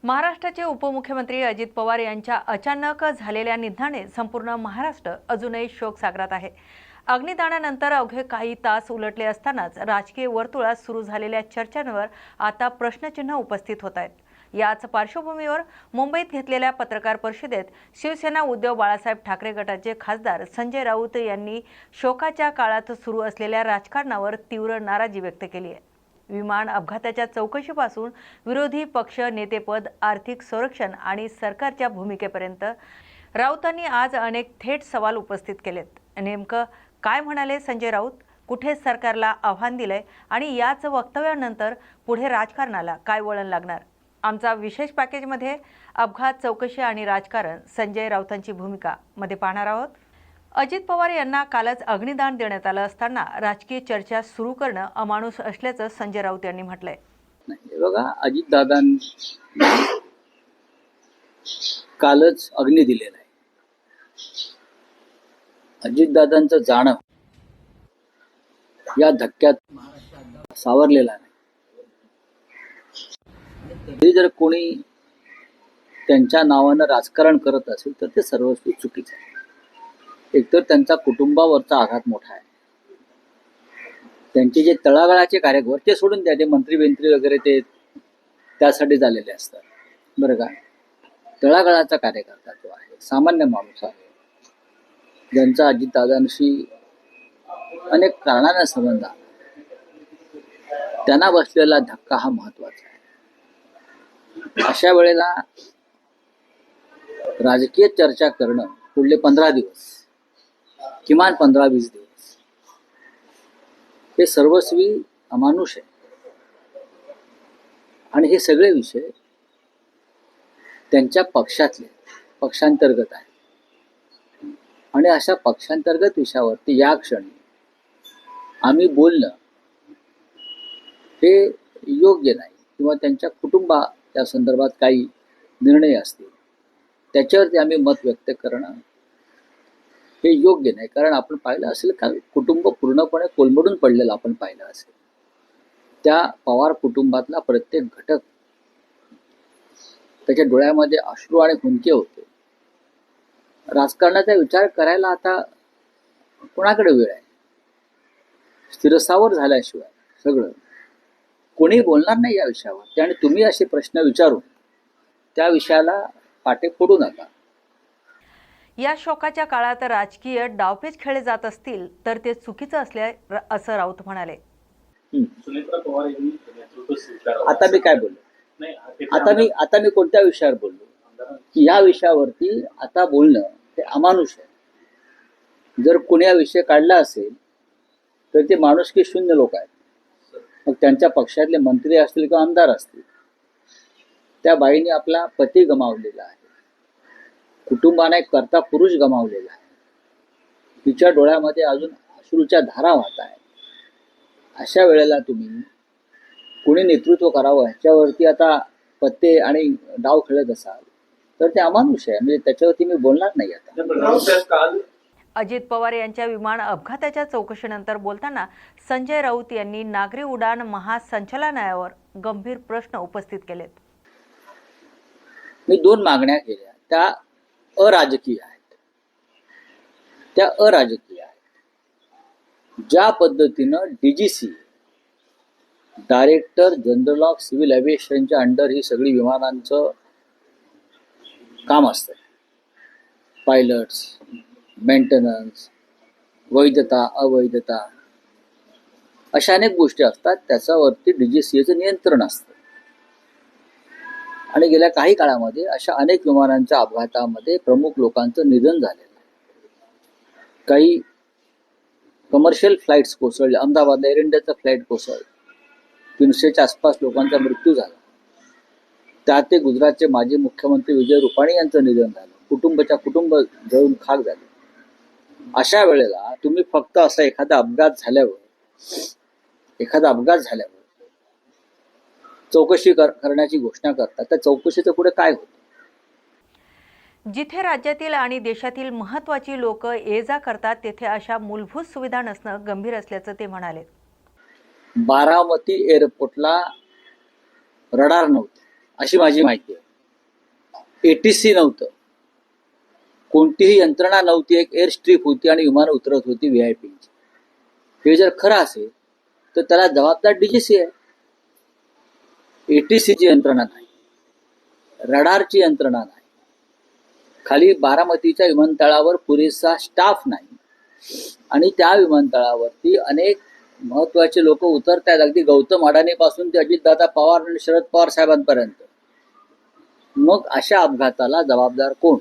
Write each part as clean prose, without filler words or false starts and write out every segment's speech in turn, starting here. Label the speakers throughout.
Speaker 1: महाराष्ट्राचे उपमुख्यमंत्री अजित पवार यांच्या अचानक झालेल्या निधनाने संपूर्ण महाराष्ट्र अजूनही शोकसागरात आहे। अग्निदानानंतर अवघे काही तास उलटले असतानाच राजकीय वर्तुळात सुरू झालेल्या चर्चांवर आता प्रश्नचिन्ह उपस्थित होत आहेत। याच पार्श्वभूमीवर मुंबईत घेतलेल्या पत्रकार परिषदेत शिवसेना उद्धव बाळासाहेब ठाकरे गटाचे खासदार संजय राऊत यांनी शोकाच्या काळात सुरू असलेल्या राजकारणावर तीव्र नाराजी व्यक्त केली आहे। विमान अपघाताच्या चौकशीपासून विरोधी पक्ष नेतेपद, आर्थिक संरक्षण आणि सरकारच्या भूमिकेपर्यंत राऊतांनी आज अनेक थेट सवाल उपस्थित केलेत। नेमकं काय म्हणाले संजय राऊत? कुठे सरकारला आव्हान दिलंय आणि याच वक्तव्यानंतर पुढे राजकारणाला काय वळण लागणार? आमचा विशेष पॅकेजमध्ये अपघात चौकशी आणि राजकारण, संजय राऊतांची भूमिका मध्ये पाहणार आहोत। अजित पवार यांना कालच अग्निदान देण्यात आलं असताना राजकीय चर्चा सुरू करणं अमानुष असल्याचं संजय राऊत यांनी म्हटलंय।
Speaker 2: बघा, अजितदादांनी कालच अग्नी दिलेला आहे। अजितदादांचं जाणं या धक्क्यात सावरलेला नाही। तरी जर कोणी त्यांच्या नावानं राजकारण करत असेल तर ते सर्वस्वी चुकीचं आहे। एकतर त्यांचा कुटुंबावरचा आघात मोठा आहे। त्यांचे जे तळागाळाचे कार्यकर्ते ते सोडून द्या, ते मंत्री वगैरे ते त्यासाठी झालेले असतात, बरं का। तळागाळाचा कार्यकर्ता जो आहे, सामान्य माणूस आहे, ज्यांचा अजितदादांशी अनेक कारणाने संबंध आहे, त्यांना बसलेला धक्का हा महत्वाचा आहे। अशा वेळेला राजकीय चर्चा करणं पुढले 15 दिवस, किमान 15-20 दिवस, हे सर्वस्वी अमानुष आहे। आणि हे सगळे विषय त्यांच्या पक्षांतर्गत आहे। आणि अशा पक्षांतर्गत विषयावरती या क्षणी आम्ही बोलणं हे योग्य नाही, किंवा त्यांच्या कुटुंबाच्या संदर्भात काही निर्णय असतील त्याच्यावरती आम्ही मत व्यक्त करणं हे योग्य नाही। कारण आपण पाहिलं असेल, कारण कुटुंब पूर्णपणे कोलमडून पडलेलं आपण पाहिलं असेल। त्या पवार कुटुंबातला प्रत्येक घटक, त्याच्या डोळ्यामध्ये अश्रू आणि हुंदके होते। राजकारणाचा विचार करायला आता कोणाकडे वेळ आहे? स्थिरस्थावर झाल्याशिवाय सगळं कोणी बोलणार नाही या विषयावर। आणि तुम्ही असे प्रश्न विचारून त्या विषयाला पाटे फोडू नका।
Speaker 1: या शोकाच्या काळात राजकीय डावपेच खेळले जात असतील तर ते चुकीचं असले असं राऊत म्हणाले।
Speaker 2: आता मी काय बोललो? आता मी कोणत्या विषयावर बोललो? की या विषयावरती आता बोलणं हे अमानुष आहे। जर कोणी हा विषय काढला असेल तर ते माणुसकी शून्य लोक आहेत। मग त्यांच्या पक्षातले मंत्री असतील किंवा आमदार असतील। त्या बाईने आपला पती गमावलेला आहे, कुटुंबाने एक कर्ता पुरुष गमावलेला आहे, तिच्या डोळ्यामध्ये अजून अश्रूच्या धारा वाहत आहे। अशा वेळेला तुम्ही कोणी नेतृत्व करावं ह्याच्यावरती आता पत्ते आणि डाव खेळत असाल तर ते अमानुष आहे। म्हणजे त्याच्यावरती मी बोलणार नाही आता।
Speaker 1: अजित पवार यांच्या विमान अपघाताच्या चौकशीनंतर बोलताना संजय राऊत यांनी नागरी उड्डाण महासंचालनालयावर गंभीर प्रश्न उपस्थित केलेत।
Speaker 2: मी 2 मागण्या केल्या, त्या अराजकीय आहेत। ज्या पद्धतीनं DGC, director general of civil एव्हिएशनच्या अंडर ही सगळी विमानांचं काम असतं, पायलट्स, मेंटेनन्स, वैधता, अवैधता, अशा अनेक गोष्टी असतात, त्याच्यावरती DGCचं नियंत्रण असतं। आणि गेल्या काही काळामध्ये अशा अनेक विमानांच्या अपघातामध्ये प्रमुख लोकांचं निधन झालेलं आहे। काही कमर्शियल फ्लाईट्स कोसळले, अहमदाबादला एअर इंडियाचं फ्लाईट कोसळलं, 300च्या आसपास लोकांचा मृत्यू झाला। त्यात ते गुजरातचे माजी मुख्यमंत्री विजय रूपाणी यांचं निधन झालं, कुटुंब जळून खाक झाले। अशा वेळेला तुम्ही फक्त असा एखादा अपघात झाल्यावर चौकशी करण्याची घोषणा करतात, त्या चौकशीचं पुढे काय होतं?
Speaker 1: जिथे राज्यातील आणि देशातील महत्त्वाची लोक ये जा करतात तेथे अशा मूलभूत सुविधा नसणं गंभीर असल्याचं ते म्हणाले।
Speaker 2: बारामती एअरपोर्टला रडार नव्हते अशी माझी माहिती आहे। ATC नव्हतं, कोणतीही यंत्रणा नव्हती, एक एअर स्ट्रीप होती आणि विमानं उतरत होती VIPची. हे जर खरं असेल तर त्याला जबाबदार DGC आहे. ATCची यंत्रणा नाही, रडारची यंत्रणा नाही, खाली बारामतीच्या विमानतळावर पुरेसा स्टाफ नाही आणि त्या विमानतळावरती अनेक महत्वाचे लोक उतरत आहेत, अगदी गौतम अडाणी पासून ते अजितदादा पवार आणि शरद पवार साहेबांपर्यंत. मग अशा अपघाताला जबाबदार कोण?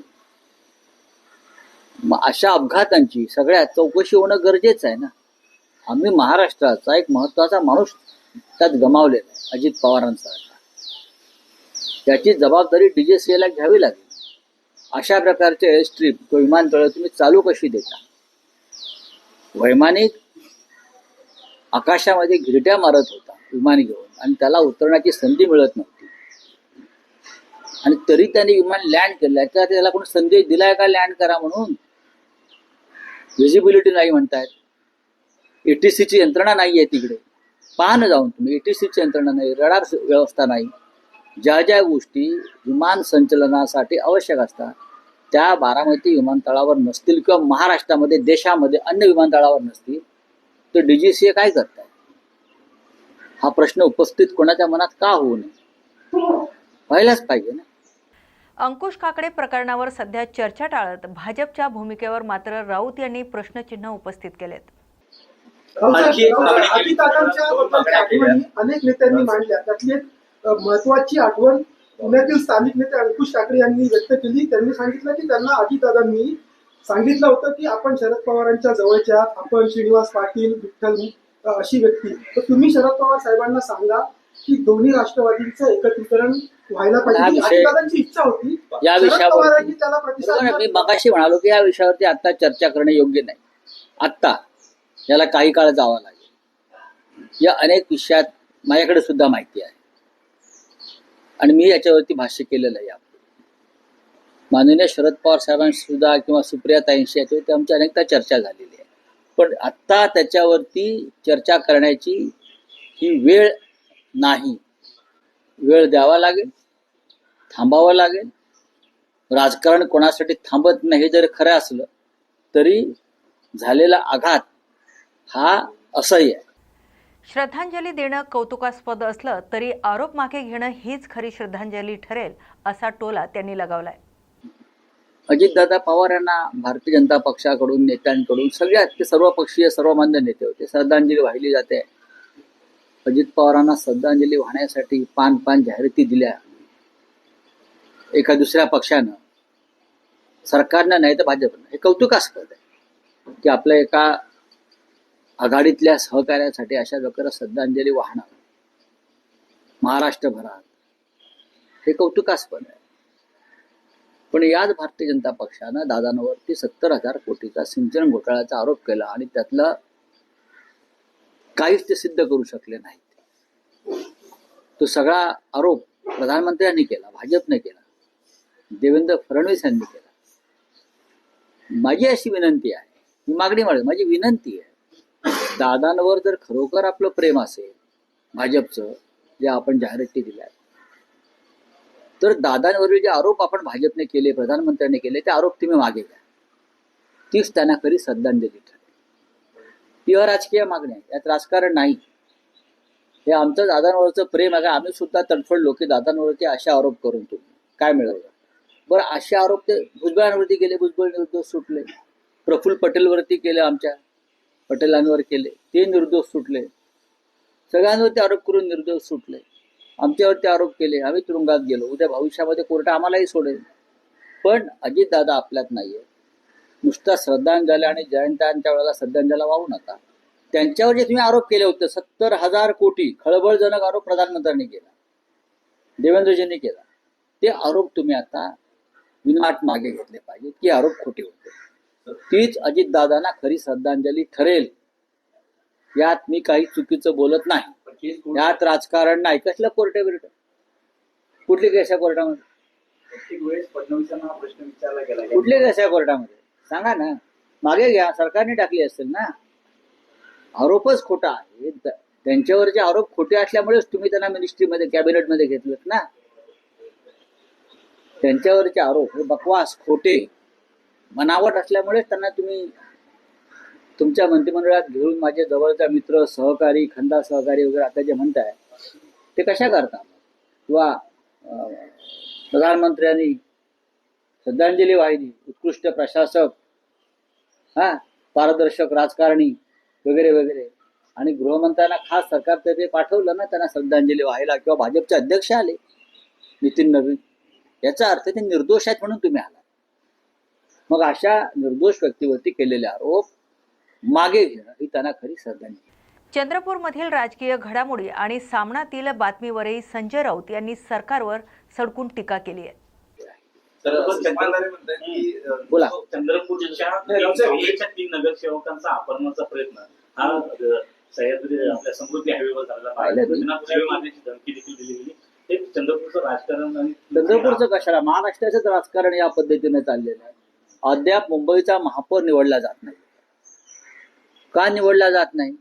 Speaker 2: मग अशा अपघातांची सगळ्यात चौकशी होणं गरजेचं आहे ना. आम्ही महाराष्ट्राचा एक महत्वाचा माणूस त्यात गमावलेला आहे, अजित पवारांसारखा. त्याची जबाबदारी DGCAला घ्यावी लागेल. अशा प्रकारचे एअर स्ट्रीप किंवा विमानतळ तुम्ही चालू कशी देता? वैमानिक आकाशामध्ये घिरट्या मारत होता विमान घेऊन आणि त्याला उतरण्याची संधी मिळत नव्हती आणि तरी त्याने विमान लँड केलं. त्याला कोणी संदेश दिलाय का लँड करा म्हणून? व्हिजिबिलिटी नाही म्हणतायत, ATCची यंत्रणा नाही आहे तिकडे. पहा ना जाऊन तुम्ही, ATCची यंत्रणा नाही, रडार व्यवस्था नाही. ज्या ज्या गोष्टी विमान संचलनासाठी आवश्यक असतात त्या बारामती विमानतळावर नसतील किंवा महाराष्ट्रामध्ये देशामध्ये अन्य विमानतळावर नसतील तर DGCA काय करताय? हा प्रश्न उपस्थित कोणाच्या मनात का होऊ नये? व्हायलाच पाहिजे ना.
Speaker 1: अंकुश काकडे प्रकरणावर सध्या चर्चा टाळत भाजपच्या भूमिकेवर मात्र राऊत यांनी प्रश्नचिन्ह उपस्थित केलेत.
Speaker 3: अजितदादांच्या बद्दलच्या आठवणी अनेक नेत्यांनी मांडल्या. त्यातली एक महत्वाची आठवण पुण्यातील स्थानिक नेते अंकुश काकडे यांनी व्यक्त केली. त्यांनी सांगितलं की त्यांना अजितदादांनी सांगितलं होतं की आपण शरद पवारांच्या जवळच्या आहात, आपण श्रीनिवास पाटील, विठ्ठल अशी व्यक्ती, तर तुम्ही शरद पवार साहेबांना सांगा की दोन्ही राष्ट्रवादींचं एकत्रीकरण व्हायला पाहिजे. अजितदादांची इच्छा होती.
Speaker 2: या विषयावरती
Speaker 3: त्याला प्रतिसाद
Speaker 2: मी मगाशी म्हणालो की या विषयावरती आता चर्चा करणे योग्य नाही. आत्ता याला काही काळ जावं लागेल. या अनेक विषयात माझ्याकडे सुद्धा माहिती आहे आणि मी याच्यावरती भाष्य केलेलं आहे. माननीय शरद पवार साहेबांशी सुद्धा किंवा सुप्रियाताईंशी याच्यावरती आमची अनेकदा चर्चा झालेली आहे. पण आत्ता त्याच्यावरती चर्चा करण्याची ही वेळ नाही. वेळ द्यावा लागेल, थांबावं लागेल. राजकारण कोणासाठी थांबत नाही हे जर खरं असलं तरी झालेला आघात हा असह्य आहे.
Speaker 1: श्रद्धांजली देणं कौतुकास्पद असलं तरी आरोप मागे घेणं हीच खरी श्रद्धांजली ठरेल असा टोला त्यांनी लगावलाय.
Speaker 2: अजितदादा पवार यांना भारतीय जनता पक्षाकडून, नेत्यांकडून, सगळ्यात ते सर्वपक्षीय सर्वमान्य नेते होते, श्रद्धांजली वाहिली जाते. अजित पवारांना श्रद्धांजली वाहण्यासाठी पान जाहिराती दिल्या एका दुसऱ्या पक्षानं, सरकारनं नाही तर भाजपनं. हे कौतुकास्पद आहे की आपल्या एका आघाडीतल्या सहकार्यासाठी अशा प्रकारे श्रद्धांजली वाहणं महाराष्ट्रभरात हे कौतुकास्पद आहे. पण याच भारतीय जनता पक्षानं दादांवरती 70,000 कोटीचा सिंचन घोटाळ्याचा आरोप केला आणि त्यातलं काहीच ते सिद्ध करू शकले नाहीत. तो सगळा आरोप प्रधानमंत्र्यांनी केला, भाजपने केला, देवेंद्र फडणवीस यांनी केला. माझी अशी विनंती आहे, मी मागणी मांडली, माझी विनंती आहे, दादांवर जर खरोखर आपलं प्रेम असेल भाजपचं, जे आपण जाहिराती दिल्या, तर दादांवरील जे आरोप आपण भाजपने केले, प्रधानमंत्र्यांनी केले, ते आरोप तुम्ही मागे घ्या. तीच त्यांना खरी श्रद्धांजली ठरेल. ती अराजकीय मागणी आहे, यात राजकारण नाही. हे आमचं दादांवरचं प्रेम आहे. आम्ही सुद्धा तडफडलो की दादांवरती अशा आरोप करून तुम्ही काय मिळवलं. बरं, असे आरोप ते भुजबळांवरती केले, भुजबळ निर्दोष सुटले. प्रफुल्ल पटेलवरती केले, आमच्या पटेलांवर केले, ते निर्दोष सुटले. सगळ्यांवरती आरोप करून निर्दोष सुटले. आमच्यावरती आरोप केले, आम्ही तुरुंगात गेलो. उद्या भविष्यामध्ये कोर्ट आम्हालाही सोडेल. पण अजितदादा आपल्यात नाहीये. नुसता श्रद्धांजली आणि जयंत्यांच्या वेळेला श्रद्धांजली वाहू नका. त्यांच्यावर जे तुम्ही आरोप केले होते 70,000 कोटी, खळबळजनक आरोप प्रधानमंत्र्यांनी केला, देवेंद्रजींनी केला, ते आरोप तुम्ही आता विनाट मागे घेतले पाहिजे की आरोप खोटे होते. तीच अजितदादांना खरी श्रद्धांजली ठरेल. यात मी काही चुकीचं बोलत नाही. यात राजकारण नाही. कसलं कोर्ट बिर्ट, कुठली केस आहे कोर्टामध्ये? कुठले केस आहे कोर्टामध्ये सांगा ना. मागे घ्या, सरकारने टाकली असेल ना. आरोपच खोटा आहे. त्यांच्यावरचे आरोप खोटे असल्यामुळेच तुम्ही त्यांना मिनिस्ट्रीमध्ये, कॅबिनेटमध्ये घेतलेत ना. त्यांच्यावरचे आरोप हे बकवास, खोटे, बनावट असल्यामुळे त्यांना तुम्ही तुमच्या मंत्रिमंडळात घेऊन माझे जवळचा मित्र, सहकारी, खंदा सहकारी वगैरे आता जे म्हणताय ते कशा करता? किंवा प्रधानमंत्र्यांनी श्रद्धांजली वाहिली, उत्कृष्ट प्रशासक, पारदर्शक राजकारणी वगैरे वगैरे, आणि गृहमंत्र्यांना खास सरकारतर्फे पाठवलं ना त्यांना श्रद्धांजली वाहायला, किंवा भाजपचे अध्यक्ष आले नितीन नवीन, याचा अर्थ ते निर्दोष आहेत म्हणून तुम्ही आला. मग अशा निर्दोष व्यक्तीवरती केलेले आरोप मागे घेणं ही त्यांना खरी श्रद्धांजली.
Speaker 1: चंद्रपूरमधील राजकीय घडामोडी आणि सामनातील बातमीवरही संजय राऊत यांनी सरकारवर सडकून टीका केली आहे.
Speaker 2: बोला.
Speaker 4: चंद्रपूरच्या 3 नगरसेवकांचा अपहरणाचा प्रयत्न हा सह्याद्री आपल्या समृद्धी हायवेवर झाला पाहिजे. मारण्याची धमकी देखील दिली गेली. ते चंद्रपूरचं राजकारण आणि
Speaker 2: चंद्रपूरचं कशाला, महाराष्ट्राचंच राजकारण या पद्धतीने चाललेलं आहे. अद्याप मुंबईचा महापौर निवडला जात नाही. का निवडला जात नाही?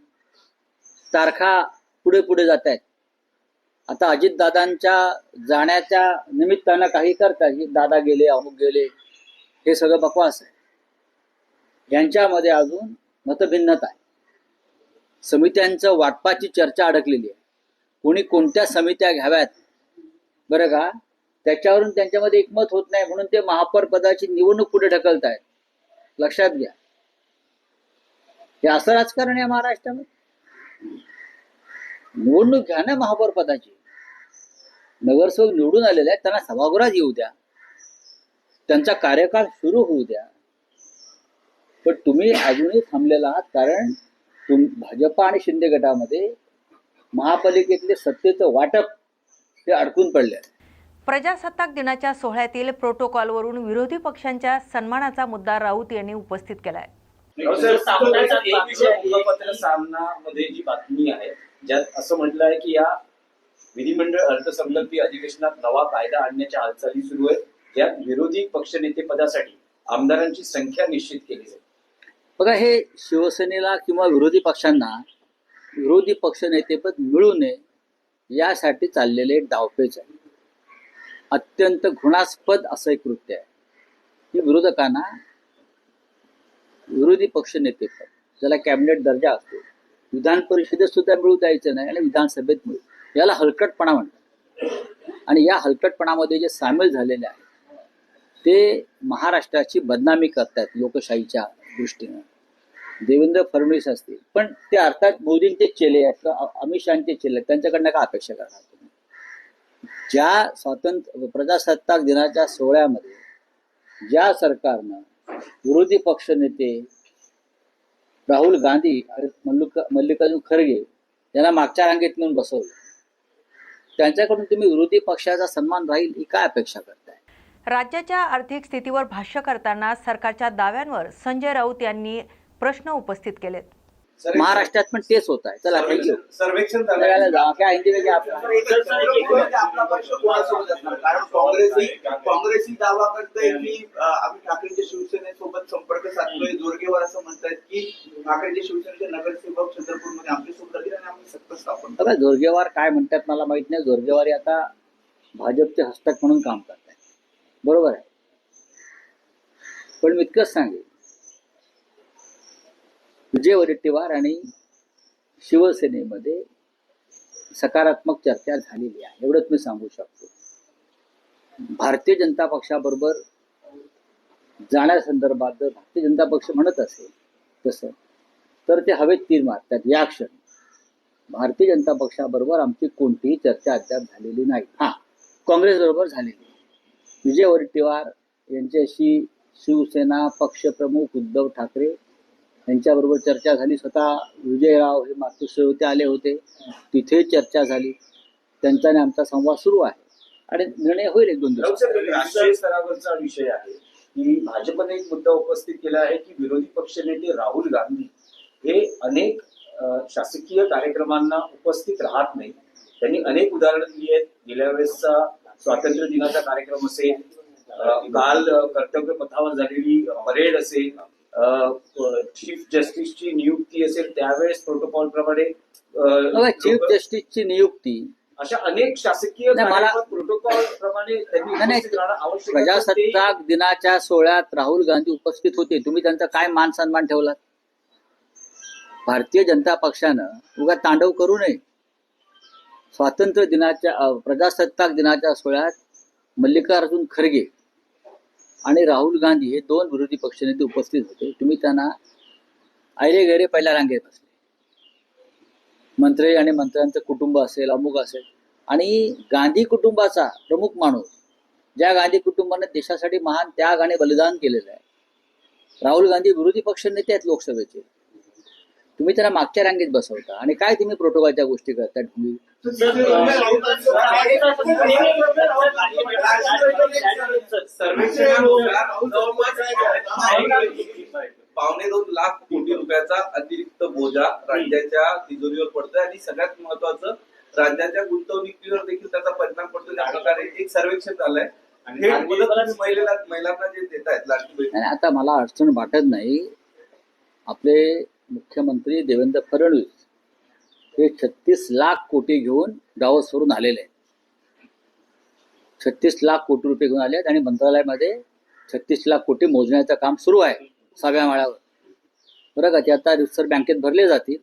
Speaker 2: तारखा पुढे पुढे जात आहेत. आता अजितदादांच्या जाण्याच्या निमित्तानं काही करतात, दादा गेले, अमुक गेले, हे सगळं बकवास आहे. यांच्यामध्ये अजून मतभिन्नता आहे. समित्यांचं वाटपाची चर्चा अडकलेली आहे. कोणी कोणत्या समित्या घ्याव्यात बरं का, त्याच्यावरून त्यांच्यामध्ये एकमत होत नाही, म्हणून ते महापौर पदाची निवडणूक पुढे ढकलत आहेत. लक्षात घ्या, हे असं राजकारण आहे महाराष्ट्रामध्ये. निवडणूक घ्या ना महापौर पदाची. नगरसेवक निवडून आलेले आहेत, त्यांना सभागृहात येऊ द्या, त्यांचा कार्यकाळ सुरू होऊ द्या. पण तुम्ही अजूनही थांबलेला आहात, कारण भाजपा आणि शिंदे गटामध्ये महापालिकेतले सत्तेचं वाटप हे अडकून पडले आहे.
Speaker 1: प्रजासत्ताक दिनाच्या सोहळ्यातील प्रोटोकॉलवरून विरोधी पक्षांच्या सन्मानाचा मुद्दा राऊत यांनी उपस्थित केलाय.
Speaker 5: सामनामध्ये जी बातमी आहे ज्यात असं म्हटलं आहे की या विधिमंडळ अर्थसंकल्पीय अधिवेशनात नवा कायदा आणण्याच्या हालचाली सुरू आहेत, ज्यात विरोधी पक्षनेते पदासाठी आमदारांची संख्या निश्चित केली जाईल.
Speaker 2: बघा, हे शिवसेनेला किंवा विरोधी पक्षांना विरोधी पक्षनेतेपद मिळू नये यासाठी चाललेले डावपेच आहे. अत्यंत घृणास्पद असं एक कृत्य आहे की विरोधकांना विरोधी पक्षनेतेपद, ज्याला कॅबिनेट दर्जा असतो, विधान परिषदेत सुद्धा मिळू द्यायचं नाही आणि विधानसभेत मिळू, याला हलकटपणा म्हणतात. आणि या हलकटपणामध्ये जे सामील झालेले आहेत ते महाराष्ट्राची बदनामी करतात लोकशाहीच्या दृष्टीनं. देवेंद्र फडणवीस असतील, पण ते अर्थात मोदींचे चेले आहेत, अमित शहाचे चेले आहेत, त्यांच्याकडनं काय अपेक्षा करणार तुम्ही? ज्या प्रजासत्ताक दिनाच्या सोहळ्यामध्ये ज्या सरकारनं विरोधी पक्षनेते राहुल गांधी आणि मल्लिकार्जुन खरगे यांना मागच्या रांगेत नेऊन बसवलं, त्यांच्याकडून तुम्ही विरोधी पक्षाचा सन्मान राहील ही काय अपेक्षा करताय?
Speaker 1: राज्याच्या आर्थिक स्थितीवर भाष्य करताना सरकारच्या दाव्यांवर संजय राऊत यांनी प्रश्न उपस्थित केलेत.
Speaker 2: महाराष्ट्रात पण तेच होत आहे. चला थँक्यू.
Speaker 6: सर्वेक्षण
Speaker 2: क्या हिंदी में क्या
Speaker 6: आपला पक्ष कोणासोबत असणार? कारण काँग्रेसही दावा करतंय की आम्ही ठाकरेंच्या शिवसेनेसोबत संपर्क साधतोय. जोरगेवार असं म्हणतायत की ठाकरेंच्या शिवसेनेचे नगरसेवक चंद्रपूरमध्ये आमच्यासोबत राहतील आणि आम्ही सत्ता स्थापन.
Speaker 2: बघा, जोरगेवार काय म्हणतात मला माहित नाही. जोरगेवारी आता भाजपचे हस्तक म्हणून काम करतायत, बरोबर आहे. पण मी इतकंच सांगेन, विजय वडेट्टीवार आणि शिवसेनेमध्ये सकारात्मक चर्चा झालेली आहे, एवढंच मी सांगू शकतो. भारतीय जनता पक्षाबरोबर जाण्यासंदर्भात जर भारतीय जनता पक्ष म्हणत असेल तसं, तर ते हवेत तीर मारतात. या क्षणी भारतीय जनता पक्षाबरोबर आमची कोणतीही चर्चा अद्याप झालेली नाही. काँग्रेस बरोबर झालेली. विजय वडेट्टीवार यांच्याशी शिवसेना पक्षप्रमुख उद्धव ठाकरे यांच्याबरोबर चर्चा झाली. स्वतः विजयराव हे मातोश्रीवरती आले होते, तिथे चर्चा झाली. त्यांचा आणि आमचा संवाद सुरू आहे आणि निर्णय होईल 1-2 दिवसात.
Speaker 5: राष्ट्रीय स्तरावरचा विषय आहे की भाजपने एक मुद्दा उपस्थित केला आहे की विरोधी पक्षनेते राहुल गांधी हे अनेक शासकीय कार्यक्रमांना उपस्थित राहत नाही. त्यांनी अनेक उदाहरणं दिली आहेत. गेल्या वेळेसचा स्वातंत्र्य दिनाचा कार्यक्रम असेल, काल कर्तव्य पथावर झालेली परेड असेल, चीफ जस्टिसची नियुक्ती असेल, त्यावेळेस प्रोटोकॉल प्रमाणे
Speaker 2: चीफ जस्टिसची नियुक्ती
Speaker 5: अशा अनेक शासकीय
Speaker 2: नाही, मला-
Speaker 5: प्रोटोकॉल प्रमाणे त्यांनी
Speaker 2: नाही, नाही.
Speaker 5: उपस्थित राहणं आवश्यक आहे. पण ते-
Speaker 2: प्रजासत्ताक दिनाच्या सोहळ्यात राहुल गांधी उपस्थित होते. तुम्ही त्यांचा काय मान सन्मान ठेवलात? भारतीय जनता पक्षानं उगा तांडव करू नये. स्वातंत्र्य दिनाच्या प्रजासत्ताक दिनाच्या सोहळ्यात मल्लिकार्जुन खरगे आणि राहुल गांधी हे 2 विरोधी पक्षनेते उपस्थित होते. तुम्ही त्यांना ऐरे गैरे पहिल्या रांगेत बसले. मंत्री आणि मंत्र्यांचं कुटुंब असेल, अमुक असेल, आणि गांधी कुटुंबाचा प्रमुख माणूस, ज्या गांधी कुटुंबाने देशासाठी महान त्याग आणि बलिदान केलेलं आहे, राहुल गांधी विरोधी पक्ष नेते आहेत लोकसभेचे. तुम्ही त्यांना मागच्या रांगेत बसवता आणि काय तुम्ही प्रोटोकॉलच्या गोष्टी करता तुम्ही?
Speaker 6: $2.25 लाख कोटी रुपयाचा अतिरिक्त बोजा राज्याच्या तिजोरीवर पडतोय आणि सगळ्यात महत्वाचं राज्याच्या गुंतवणुकीवर देखील त्याचा परिणाम पडतो. त्या प्रकारे एक सर्वेक्षण झालंय आणि हे मदत तुम्ही महिलांना जे देत आहेत लाडकी बहीण.
Speaker 2: आणि आता मला अडचण वाटत नाही. आपले मुख्यमंत्री देवेंद्र फडणवीस हे 36 लाख कोटी घेऊन डावसवरून आलेले आहेत. 36 लाख कोटी रुपये घेऊन आले आहेत आणि मंत्रालयामध्ये 36 लाख कोटी मोजण्याचं काम सुरू आहे 6व्या माळ्यावर. बरं का? ते आता रिझर्व्ह बँकेत भरले जातील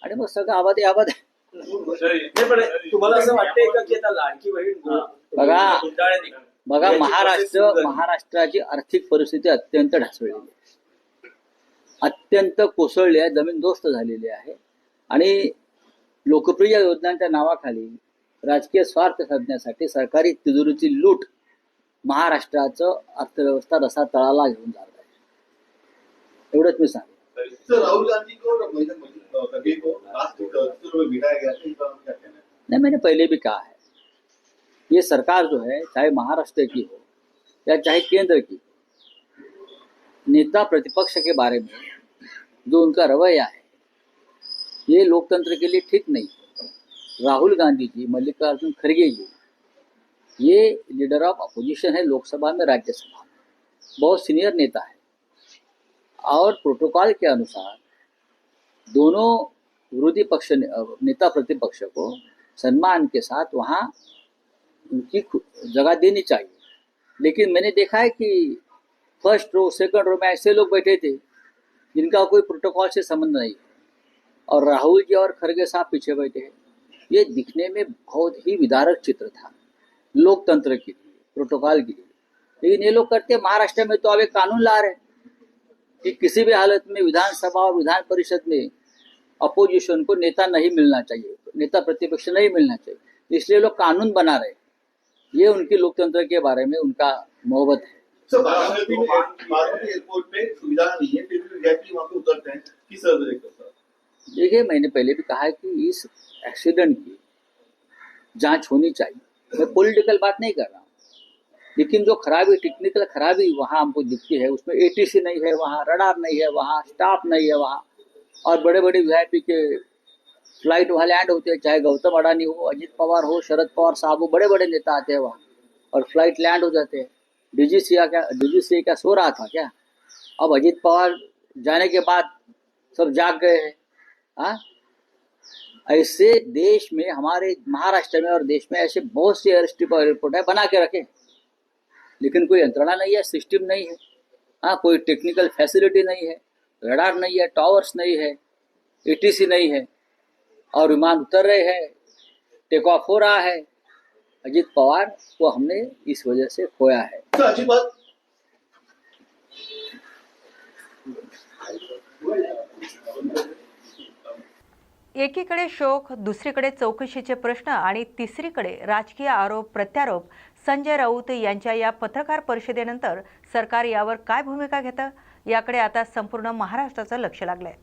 Speaker 2: आणि मग सगळं आबादी आबाद आहे.
Speaker 5: नाही, पण तुम्हाला असं वाटतंय का की आता लाडकी बहीण
Speaker 2: बघा-
Speaker 5: गुंडाळण्यात येईल?
Speaker 2: बघा,
Speaker 5: याची process सुरू
Speaker 2: महाराष्ट्राची आर्थिक परिस्थिती अत्यंत ढासळलेली आहे, अत्यंत कोसळली आहे, जमीनदोस्त झालेली आहे. आणि लोकप्रिय योजनांच्या नावाखाली राजकीय स्वार्थ साधण्यासाठी सरकारी तिजोरीची लूट महाराष्ट्राचं अर्थव्यवस्था रसा तळाला घेऊन जात आहे. एवढंच मी सांगेन.
Speaker 7: सर, राहुल गांधी को खरगे को लास्ट में बिठाया गया था, इस बार क्या कहना है?
Speaker 2: नहीं, मैंने पहले भी कहा है, ये सरकार जो है, चाहे महाराष्ट्र की हो या चाहे केंद्र की, नेता प्रतिपक्ष के बारे में जो उनका रवैया है, ये लोकतंत्र के लिए ठीक नहीं है। राहुल गांधी जी, मल्लिकार्जुन खड़गे जी, ये लीडर ऑफ अपोजिशन है लोकसभा में, राज्यसभा में, बहुत सीनियर नेता है और प्रोटोकॉल के अनुसार दोनों विरोधी पक्ष नेता प्रतिपक्ष को सम्मान के साथ वहाँ उनकी जगह देनी चाहिए। लेकिन मैंने देखा है कि फर्स्ट रो सेकंड रो में ऐसे लोग बैठे थे जिनका कोई प्रोटोकॉल से संबंध नहीं है, और राहुल जी और खड़गे साहब पीछे बैठे हैं। ये दिखने में बहुत ही विदारक चित्र था लोकतंत्र के लिए, प्रोटोकॉल के लिए। लेकिन ये लोग करते, महाराष्ट्र में तो अब एक कानून ला रहे हैं कि किसी भी हालत में विधानसभा और विधान परिषद में अपोजिशन को नेता नहीं मिलना चाहिए, नेता प्रतिपक्ष नहीं मिलना चाहिए, इसलिए लोग कानून बना रहे हैं। ये उनकी लोकतंत्र के बारे में उनका मोहब्बत है।
Speaker 7: सर, बारामती एयरपोर्ट पे सुविधा नहीं है, फिर भी वीआईपी वहाँ पे उतरते हैं, किस तरह से सर?
Speaker 2: देखिए, मैंने पहले भी कहा है कि इस एक्सीडेंट की जांच होनी चाहिए। मैं पॉलिटिकल बात नहीं कर रहा हूँ, लेकिन जो खराबी, टेक्निकल खराबी वहाँ हमको दिखती है, उसमें एटीसी नहीं है वहाँ, रडार नहीं है वहाँ, स्टाफ नहीं है वहाँ, और बड़े बड़े वीआईपी के फ्लाइट वहाँ लैंड होते हैं, चाहे गौतम अडानी हो, अजित पवार हो, शरद पवार साहब हो, बड़े बड़े नेता आते हैं वहाँ और फ्लाइट लैंड हो जाते हैं। डीजीसीए क्या सो रहा था क्या? अब अजित पवार जाने के बाद सब जाग गए हैं। हाँ, ऐसे देश में, हमारे महाराष्ट्र में और देश में ऐसे बहुत से एयरपोर्ट है, बना के रखें, लेकिन कोई यंत्रणा नहीं है, सिस्टम नहीं है। हाँ, कोई टेक्निकल फैसिलिटी नहीं है, रडार नहीं है, टावर्स नहीं है, एटीसी नहीं है, और विमान उतर रहे हैं, टेक ऑफ हो रहा है। अजित पवार को हमने इस वजह से खोया है।
Speaker 7: सर, अच्छी बात।
Speaker 1: एकीकडे शोक, दुसरीकडे चौकशीचे प्रश्न आणि तिसरीकडे राजकीय आरोप प्रत्यारोप। संजय राऊत यांच्या या पत्रकार परिषदेनंतर सरकार यावर काय भूमिका घेतं, याकडे आता संपूर्ण महाराष्ट्राचं लक्ष लागलंय।